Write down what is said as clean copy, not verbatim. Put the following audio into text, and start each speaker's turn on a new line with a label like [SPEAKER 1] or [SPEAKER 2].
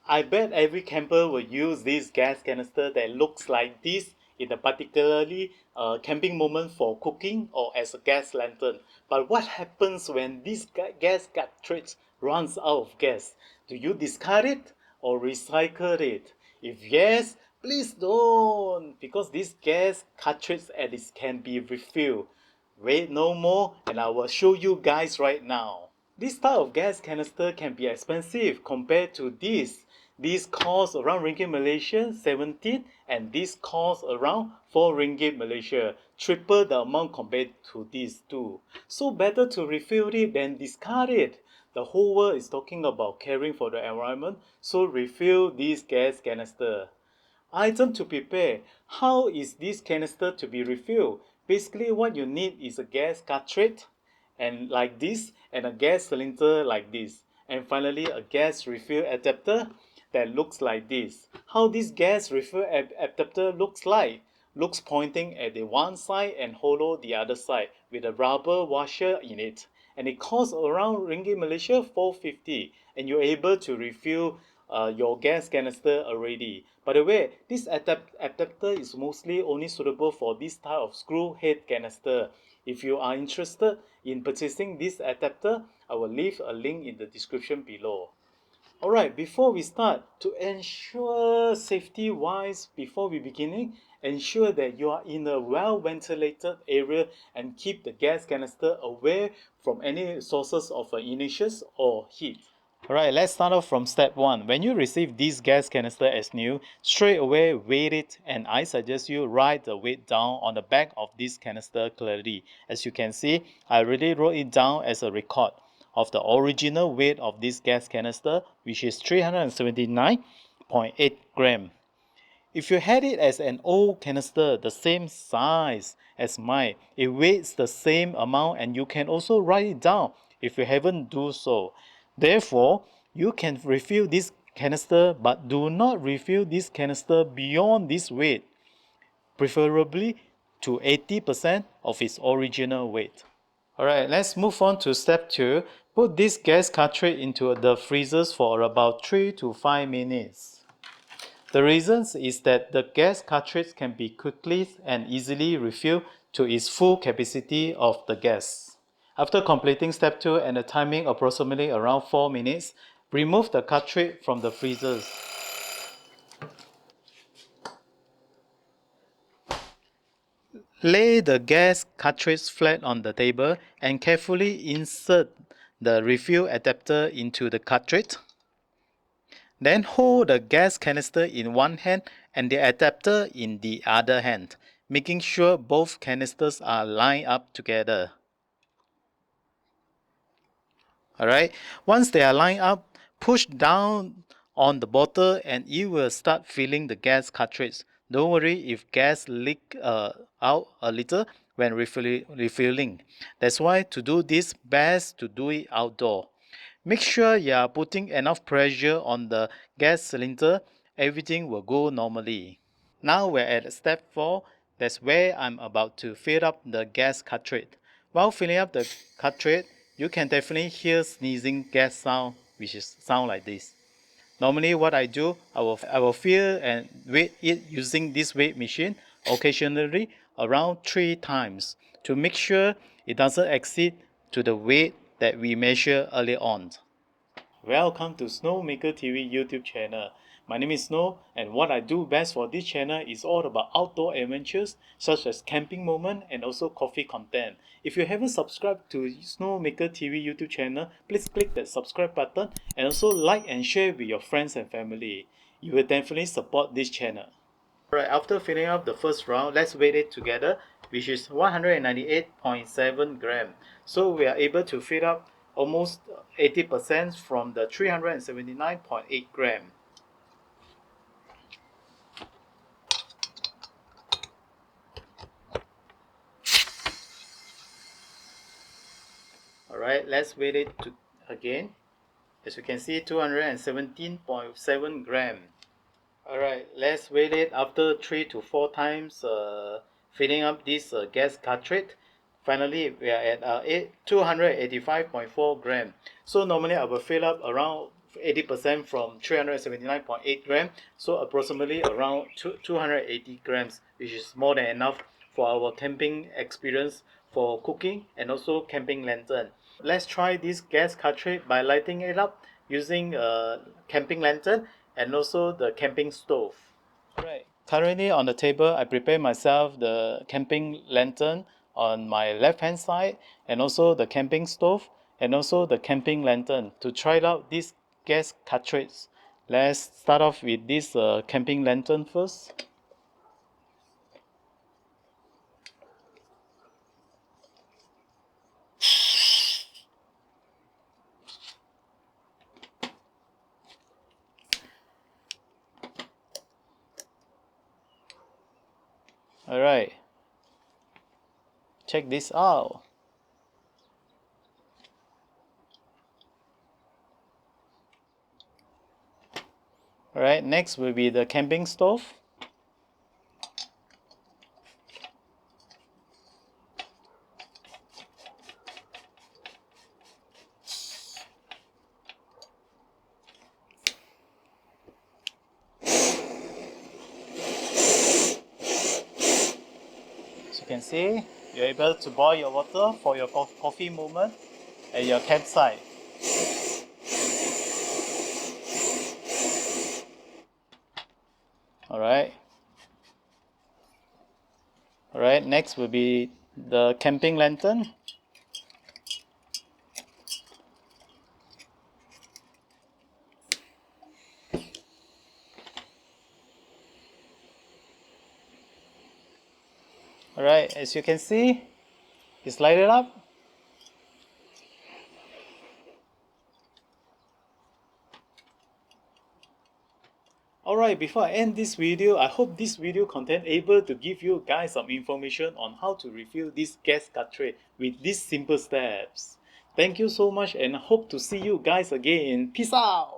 [SPEAKER 1] I bet every camper will use this gas canister that looks like this in a particularly camping moment for cooking or as a gas lantern. But what happens when this gas cartridge runs out of gas? Do you discard it or recycle it? If yes, please don't, because this gas cartridge at least can be refilled. Wait no more, and I will show you guys right now. This type of gas canister can be expensive compared to this. This costs around ringgit Malaysia 17, and this costs around 4 ringgit Malaysia, triple the amount compared to these two. So better to refill it than discard it. The whole world is talking about caring for the environment, so refill this gas canister. Item to prepare. How is this canister to be refilled? Basically what you need is a gas cartridge and like this, and a gas cylinder like this, and finally a gas refill adapter that looks like this. How this gas refill adapter looks like? Looks pointing at the one side and hollow the other side with a rubber washer in it, and it costs around ringgit Malaysia 450, and you're able to refill your gas canister already. By the way, this adapter is mostly only suitable for this type of screw head canister. If you are interested in purchasing this adapter, I will leave a link in the description below. Alright, before we start, to ensure safety wise, before we beginning, ensure that you are in a well ventilated area and keep the gas canister away from any sources of ignitions or heat. Alright, let's start off from step 1. When you receive this gas canister as new, straight away weight it, and I suggest you write the weight down on the back of this canister clearly. As you can see, I already wrote it down as a record of the original weight of this gas canister, which is 379.8 gram. If you had it as an old canister the same size as mine, it weighs the same amount, and you can also write it down if you haven't do so. Therefore, you can refill this canister, but do not refill this canister beyond this weight, preferably to 80% of its original weight. Alright, let's move on to step 2. Put this gas cartridge into the freezers for about 3 to 5 minutes. The reason is that the gas cartridge can be quickly and easily refilled to its full capacity of the gas. After completing step 2 and the timing approximately around 4 minutes, remove the cartridge from the freezers. Lay the gas cartridge flat on the table and carefully insert the refill adapter into the cartridge. Then hold the gas canister in one hand and the adapter in the other hand, making sure both canisters are lined up together. Alright, once they are lined up, push down on the bottle and you will start filling the gas cartridge. Don't worry if gas leak out a little when refilling. That's why to do this, best to do it outdoor. Make sure you are putting enough pressure on the gas cylinder, everything will go normally. Now we're at step 4, that's where I'm about to fill up the gas cartridge. While filling up the cartridge, you can definitely hear sneezing gas sound, which is sound like this. Normally what I do, I will fill and weight it using this weight machine, occasionally around 3 times, to make sure it doesn't exceed to the weight that we measured earlier on. Welcome to SnowMakerTV YouTube channel. My name is Snow, and what I do best for this channel is all about outdoor adventures such as camping moment and also coffee content. If you haven't subscribed to SnowMakerTV YouTube channel, please click that subscribe button and also like and share with your friends and family. You will definitely support this channel. Alright, after filling up the first round, let's weigh it together, which is 198.7 gram. So we are able to fill up almost 80% from the 379.8 gram. Alright, let's weigh it again. As you can see, 217.7 gram. Alright, let's weigh it after 3 to 4 times filling up this gas cartridge. Finally, we are at 285.4 gram. So normally I will fill up around 80% from 379.8 grams, so approximately around 280 grams, which is more than enough for our camping experience for cooking and also camping lantern. Let's try this gas cartridge by lighting it up using a camping lantern and also the camping stove. Right. Currently on the table, I prepare myself the camping lantern on my left hand side, and also the camping stove, and also the camping lantern to try out this gas cartridge. Let's start off with this camping lantern first. Alright, check this out. Alright, next will be the camping stove. As you can see, you're able to boil your water for your coffee moment at your campsite. Alright. Alright, next will be the camping lantern. Alright, as you can see, it's lighted up. Alright, before I end this video, I hope this video content able to give you guys some information on how to refill this gas cartridge with these simple steps. Thank you so much and hope to see you guys again. Peace out!